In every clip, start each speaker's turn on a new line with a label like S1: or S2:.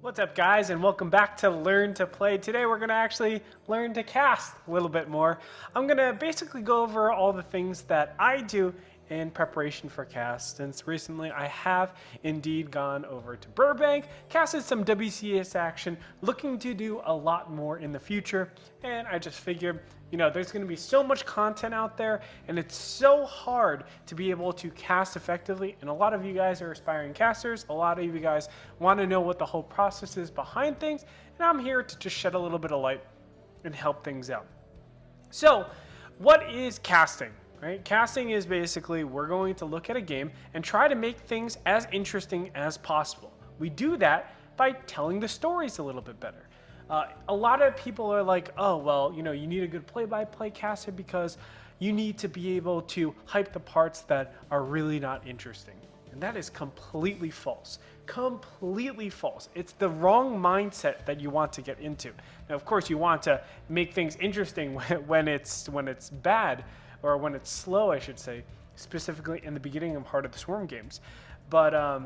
S1: What's up, guys, and welcome back to Learn to Play. Today we're going to actually learn to cast a little bit more. I'm going to basically go over all the things that I do in preparation for cast. Since recently I have indeed gone over to Burbank, casted some WCS action, looking to do a lot more in the future, and I just figured, there's going to be so much content out there, and it's so hard to be able to cast effectively, and a lot of you guys are aspiring casters, a lot of you guys want to know what the whole process is behind things, and I'm here to just shed a little bit of light and help things out. So, what is casting? Right? Casting is basically we're going to look at a game and try to make things as interesting as possible. We do that by telling the stories a little bit better. A lot of people are like, oh, well, you need a good play-by-play caster because you need to be able to hype the parts that are really not interesting. And that is completely false. Completely false. It's the wrong mindset that you want to get into. Now, of course, you want to make things interesting when it's bad, or when it's slow, I should say, specifically in the beginning and part of the Swarm games. But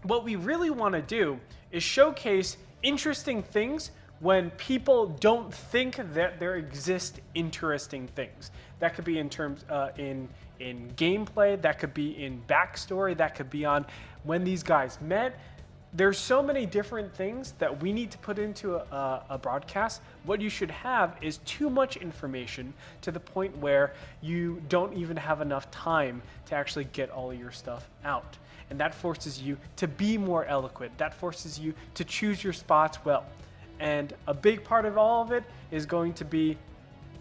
S1: what we really want to do is showcase interesting things when people don't think that there exist interesting things. That could be in terms in gameplay, that could be in backstory, that could be on when these guys met. There's so many different things that we need to put into a broadcast. What you should have is too much information to the point where you don't even have enough time to actually get all of your stuff out. And that forces you to be more eloquent. That forces you to choose your spots well. And a big part of all of it is going to be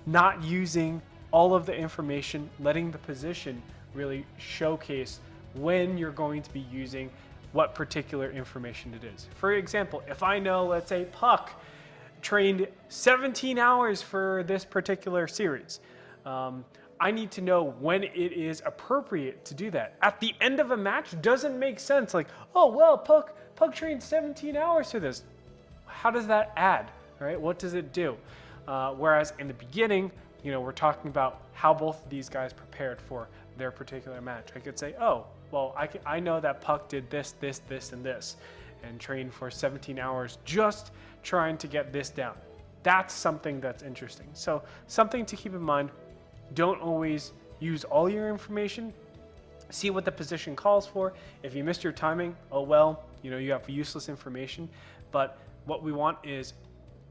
S1: not using all of the information, letting the position really showcase when you're going to be using what particular information it is. For example, if I know, let's say, Puck trained 17 hours for this particular series, I need to know when it is appropriate to do that. At the end of a match doesn't make sense. Like, oh, well, Puck trained 17 hours for this. How does that add, right? What does it do? Whereas in the beginning, we're talking about how both of these guys prepared for their particular match. I could say, oh, well, I know that Puck did this, and this, and trained for 17 hours just trying to get this down. That's something that's interesting. So something to keep in mind, don't always use all your information. See what the position calls for. If you missed your timing, oh well, you have useless information. But what we want is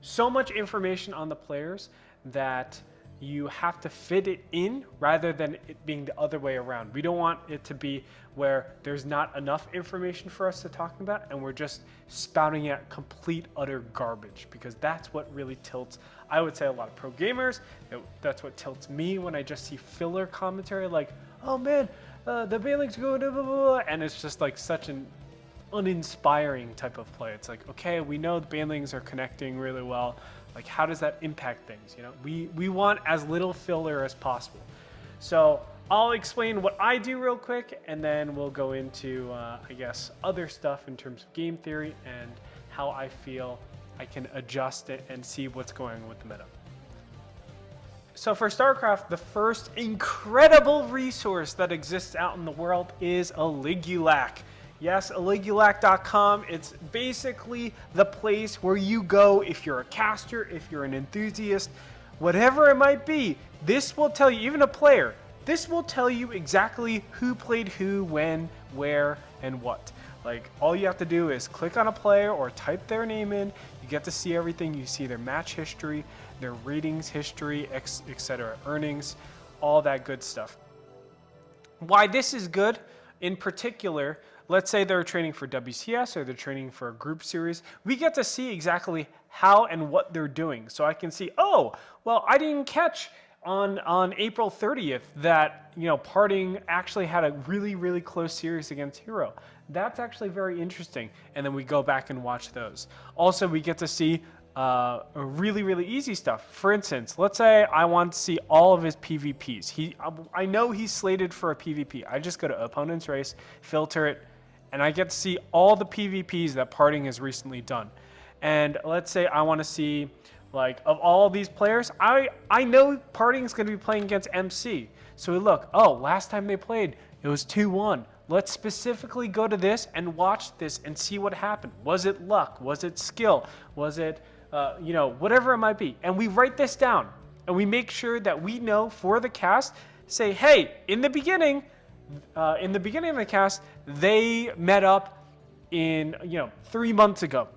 S1: so much information on the players that you have to fit it in rather than it being the other way around. We don't want it to be where there's not enough information for us to talk about and we're just spouting out complete, utter garbage, because that's what really tilts, I would say, a lot of pro gamers. That's what tilts me when I just see filler commentary like, oh man, the Banelings go blah, blah, blah, and it's just like such an uninspiring type of play. It's like, okay, we know the Banelings are connecting really well. Like, how does that impact things? We want as little filler as possible. So I'll explain what I do real quick, and then we'll go into, I guess, other stuff in terms of game theory and how I feel I can adjust it and see what's going on with the meta. So for StarCraft, the first incredible resource that exists out in the world is Aligulac. Yes, aligulac.com. It's basically the place where you go if you're a caster, if you're an enthusiast, whatever it might be. This will tell you, even a player, this will tell you exactly who played who, when, where, and what. Like, all you have to do is click on a player or type their name in. You get to see everything. You see their match history, their ratings history, etc., earnings, all that good stuff. Why this is good, in particular, let's say they're training for WCS or they're training for a group series. We get to see exactly how and what they're doing. So I can see, oh, well, I didn't catch on April 30th that, Parting actually had a really, really close series against Hero. That's actually very interesting. And then we go back and watch those. Also, we get to see really, really easy stuff. For instance, let's say I want to see all of his PvPs. I know he's slated for a PvP. I just go to Opponent's Race, filter it, and I get to see all the PvPs that Parting has recently done. And let's say I want to see, like, of all these players, I know Parting's going to be playing against MC. So we look, oh, last time they played, it was 2-1. Let's specifically go to this and watch this and see what happened. Was it luck? Was it skill? Was it, whatever it might be? And we write this down and we make sure that we know for the cast, say, hey, in the beginning of the cast, they met up in, 3 months ago,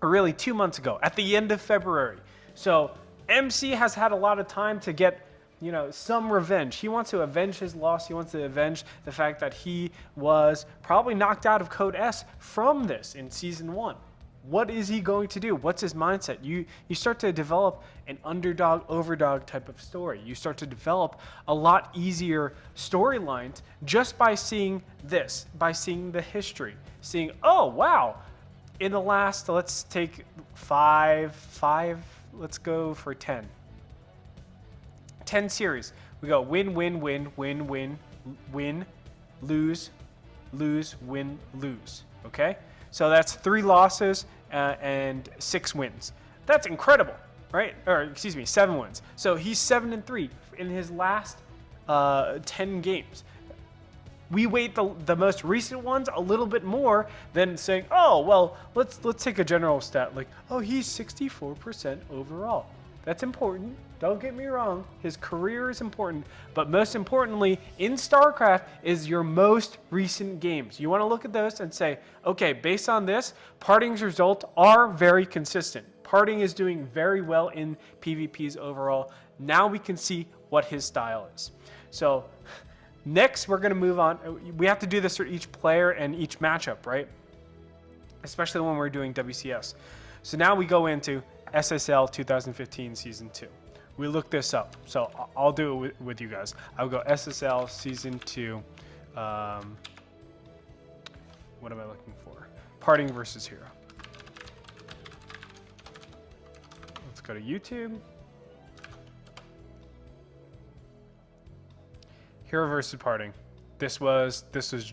S1: or really 2 months ago at the end of February. So MC has had a lot of time to get, some revenge. He wants to avenge his loss. He wants to avenge the fact that he was probably knocked out of Code S from this in season 1. What is he going to do? What's his mindset? You start to develop an underdog, overdog type of story. You start to develop a lot easier storylines just by seeing this, by seeing the history, seeing, oh, wow, in the last, let's take five, let's go for 10. 10 series. We go win, win, win, win, win, win, lose, lose, win, lose. Okay? So that's 3 losses and 6 wins. That's incredible, right? Or excuse me, 7 wins. So he's 7-3 in his last 10 games. We weight the most recent ones a little bit more than saying, oh, well, let's take a general stat like, oh, he's 64% overall. That's important. Don't get me wrong. His career is important, but most importantly, in StarCraft is your most recent games. You want to look at those and say, okay, based on this, Parting's results are very consistent. Parting is doing very well in PvPs overall. Now we can see what his style is. So next, we're going to move on. We have to do this for each player and each matchup, right? Especially when we're doing WCS. So now we go into SSL 2015 Season 2. We look this up. So I'll do it with you guys. I'll go SSL Season 2. What am I looking for? Parting versus Hero. Let's go to YouTube. Hero versus Parting. This was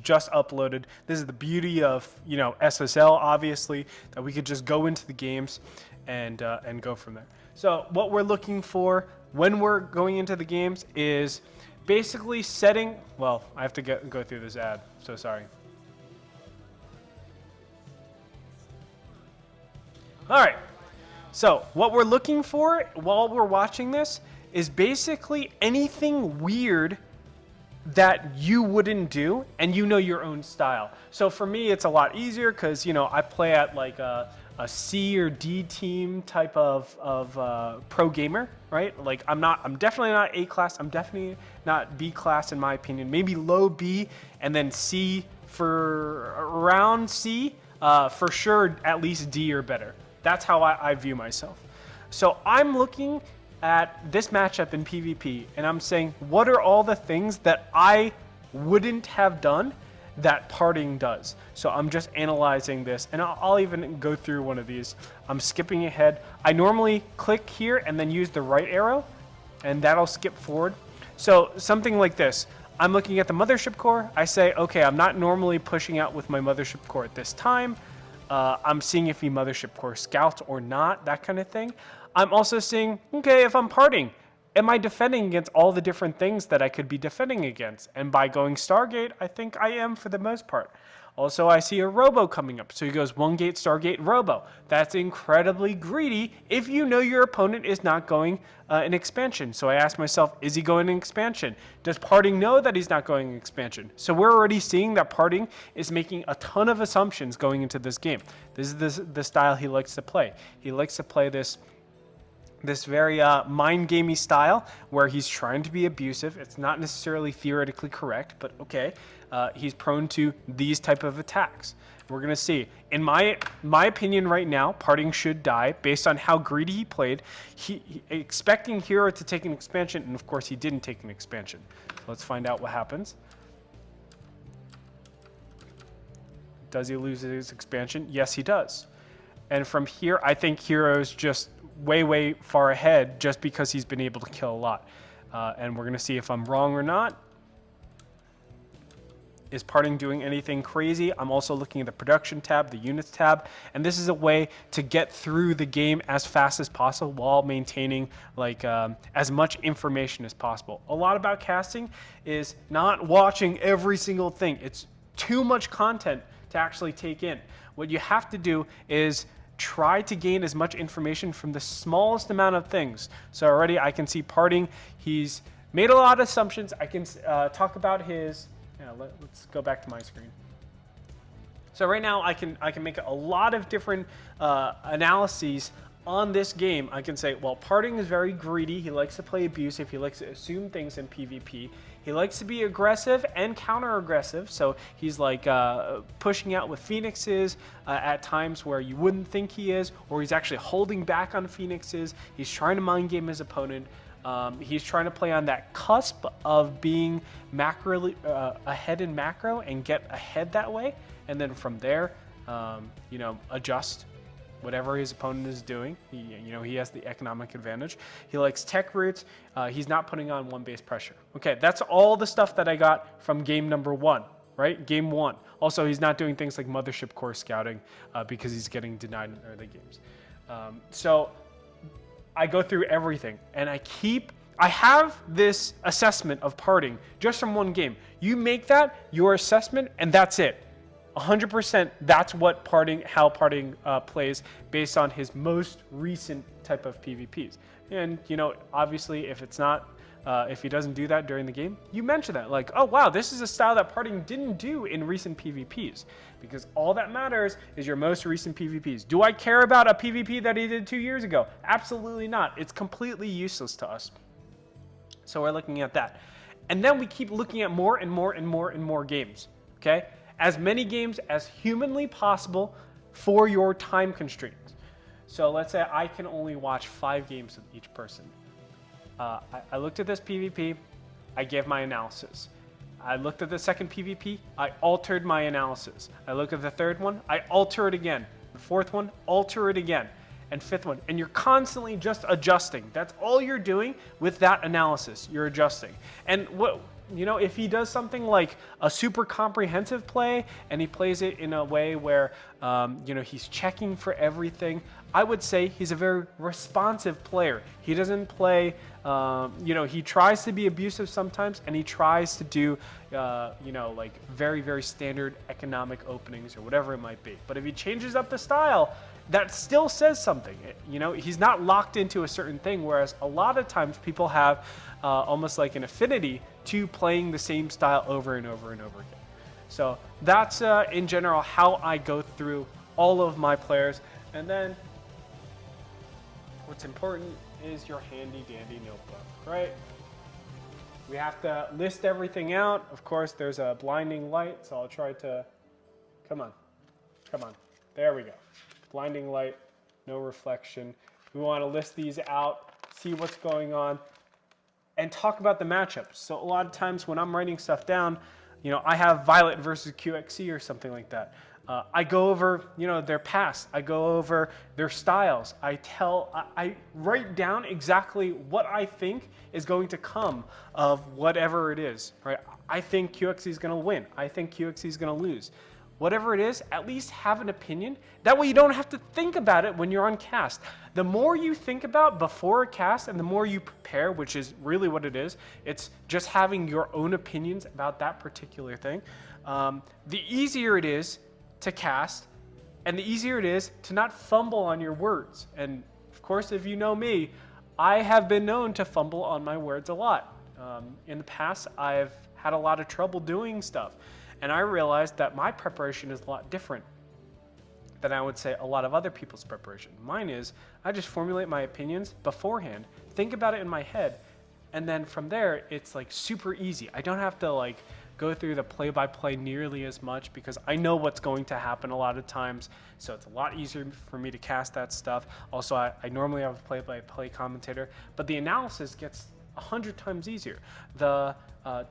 S1: just uploaded. This is the beauty of SSL, obviously, that we could just go into the games and go from there. So what we're looking for when we're going into the games is basically setting. Well, I have to go through this ad. So sorry. All right. So what we're looking for while we're watching this is basically anything weird that you wouldn't do, and your own style. So for me, it's a lot easier because I play at like a C or D team type of pro gamer, right? Like I'm definitely not A class. I'm definitely not B class in my opinion. Maybe low B and then C for around C. For sure, at least D or better. That's how I view myself. So I'm looking at this matchup in PvP, and I'm saying, what are all the things that I wouldn't have done that Parting does? So I'm just analyzing this, and I'll even go through one of these. I'm skipping ahead. I normally click here and then use the right arrow, and that'll skip forward. So something like this. I'm looking at the Mothership Core. I say, okay, I'm not normally pushing out with my Mothership Core at this time. I'm seeing if he Mothership Core scouts or not, that kind of thing. I'm also seeing, okay, if I'm Parting, am I defending against all the different things that I could be defending against? And by going Stargate, I think I am for the most part. Also, I see a Robo coming up. So he goes 1 gate, Stargate, Robo. That's incredibly greedy if you know your opponent is not going in expansion. So I ask myself, is he going in expansion? Does Parting know that he's not going in expansion? So we're already seeing that Parting is making a ton of assumptions going into this game. This is the style he likes to play. He likes to play this very mind gamey style where he's trying to be abusive. It's not necessarily theoretically correct, but okay. He's prone to these type of attacks. We're gonna see. In my opinion right now, Parting should die based on how greedy he played. He expecting Hero to take an expansion, and of course he didn't take an expansion. So let's find out what happens. Does he lose his expansion? Yes, he does. And from here, I think Hero's just way far ahead just because he's been able to kill a lot. And we're going to see if I'm wrong or not. Is parting doing anything crazy? I'm also looking at the production tab, the units tab, and this is a way to get through the game as fast as possible while maintaining like as much information as possible. A lot about casting is not watching every single thing. It's too much content to actually take in. What you have to do is try to gain as much information from the smallest amount of things. So already I can see parting. He's made a lot of assumptions. I can talk about his. Let's go back to my screen. So right now I can make a lot of different analyses on this game. I can say, well, parting is very greedy. He likes to play abusive. He likes to assume things in PvP. He likes to be aggressive and counter-aggressive. So he's like pushing out with phoenixes at times where you wouldn't think he is, or he's actually holding back on phoenixes. He's trying to mind game his opponent. He's trying to play on that cusp of being macro ahead in macro and get ahead that way, and then from there, adjust whatever his opponent is doing. He has the economic advantage. He likes tech roots. He's not putting on one base pressure. Okay, that's all the stuff that I got from game number 1, right? Game 1. Also, he's not doing things like mothership core scouting because he's getting denied in early games. So I go through everything, and I have this assessment of parting just from one game. You make that your assessment, and that's it. 100%, that's how parting plays based on his most recent type of PvPs. And, obviously, if he doesn't do that during the game, you mention that. Like, oh, wow, this is a style that parting didn't do in recent PvPs. Because all that matters is your most recent PvPs. Do I care about a PvP that he did 2 years ago? Absolutely not. It's completely useless to us. So we're looking at that. And then we keep looking at more and more and more and more games, okay? As many games as humanly possible for your time constraints. So let's say I can only watch 5 games with each person. I looked at this PvP, I gave my analysis. I looked at the second PvP, I altered my analysis. I look at the third one, I alter it again. The fourth one, alter it again. And fifth one, and you're constantly just adjusting. That's all you're doing with that analysis. You're adjusting. And if he does something like a super comprehensive play and he plays it in a way where, he's checking for everything, I would say he's a very responsive player. He doesn't play, he tries to be abusive sometimes, and he tries to do, very, very standard economic openings or whatever it might be. But if he changes up the style, that still says something. He's not locked into a certain thing, whereas a lot of times people have almost like an affinity to playing the same style over and over and over again. So that's in general how I go through all of my players. And then what's important is your handy dandy notebook, right? We have to list everything out. Of course, there's a blinding light, so I'll try to, come on. There we go. Blinding light, no reflection. We want to list these out, see what's going on, and talk about the matchups. So a lot of times when I'm writing stuff down, I have Violet versus QXC or something like that. I go over, their past. I go over their styles. I write down exactly what I think is going to come of whatever it is, right? I think QXC is going to win. I think QXC is going to lose. Whatever it is, at least have an opinion. That way you don't have to think about it when you're on cast. The more you think about before a cast and the more you prepare, which is really what it is, it's just having your own opinions about that particular thing, the easier it is to cast, and the easier it is to not fumble on your words. And of course, if you know me, I have been known to fumble on my words a lot. In the past, I've had a lot of trouble doing stuff. And I realized that my preparation is a lot different than I would say a lot of other people's preparation. Mine is, I just formulate my opinions beforehand, think about it in my head, and then from there, it's like super easy. I don't have to go through the play-by-play nearly as much because I know what's going to happen a lot of times, so it's a lot easier for me to cast that stuff. Also, I normally have a play-by-play commentator, but the analysis gets 100 times easier. The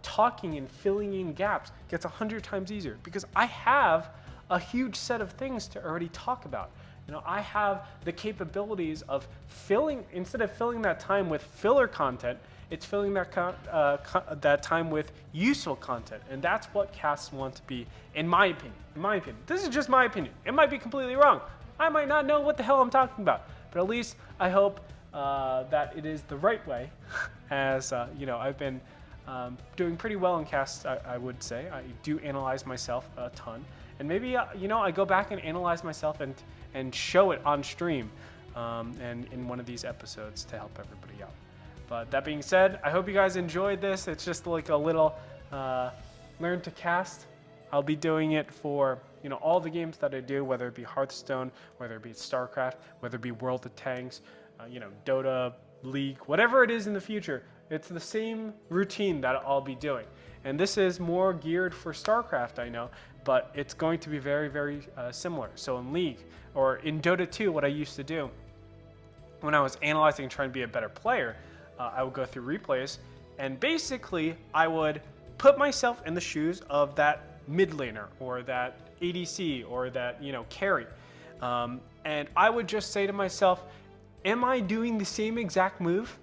S1: talking and filling in gaps gets 100 times easier because I have a huge set of things to already talk about. I have the capabilities of instead of filling that time with filler content It's filling that time with useful content, and that's what casts want to be, in my opinion. In my opinion, this is just my opinion. It might be completely wrong. I might not know what the hell I'm talking about, but at least I hope that it is the right way. As I've been doing pretty well in casts. I would say I do analyze myself a ton, and maybe I go back and analyze myself and show it on stream, and in one of these episodes to help everybody out. But that being said, I hope you guys enjoyed this. It's just like a little learn to cast. I'll be doing it for all the games that I do, whether it be Hearthstone, whether it be StarCraft, whether it be World of Tanks, Dota, League, whatever it is in the future. It's the same routine that I'll be doing. And this is more geared for StarCraft, I know, but it's going to be very, very similar. So in League or in Dota 2, what I used to do when I was analyzing and trying to be a better player, I would go through replays, and basically I would put myself in the shoes of that mid laner or that ADC or that carry, and I would just say to myself, am I doing the same exact move?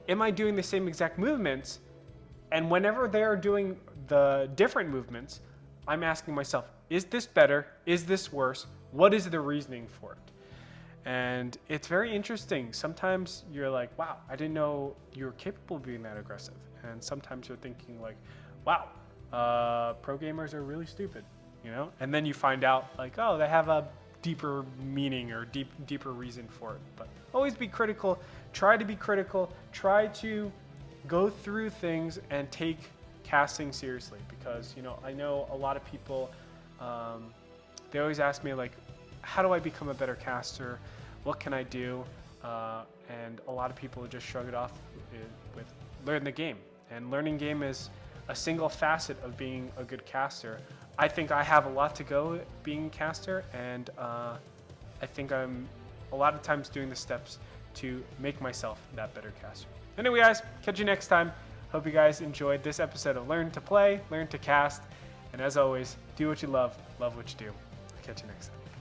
S1: Am I doing the same exact movements? And whenever they're doing the different movements, I'm asking myself, is this better? Is this worse? What is the reasoning for it? And it's very interesting. Sometimes you're like, wow, I didn't know you were capable of being that aggressive. And sometimes you're thinking like, wow, pro gamers are really stupid, And then you find out like, oh, they have a deeper meaning or deeper reason for it. But always be critical. Try to be critical. Try to go through things and take casting seriously, because I know a lot of people, they always ask me like, how do I become a better caster? What can I do? And a lot of people just shrug it off with learn the game. And learning game is a single facet of being a good caster. I think I have a lot to go being a caster, and I think I'm a lot of times doing the steps to make myself that better caster. Anyway, guys, catch you next time. Hope you guys enjoyed this episode of Learn to Play, Learn to Cast, and as always, do what you love what you do. I'll catch you next time.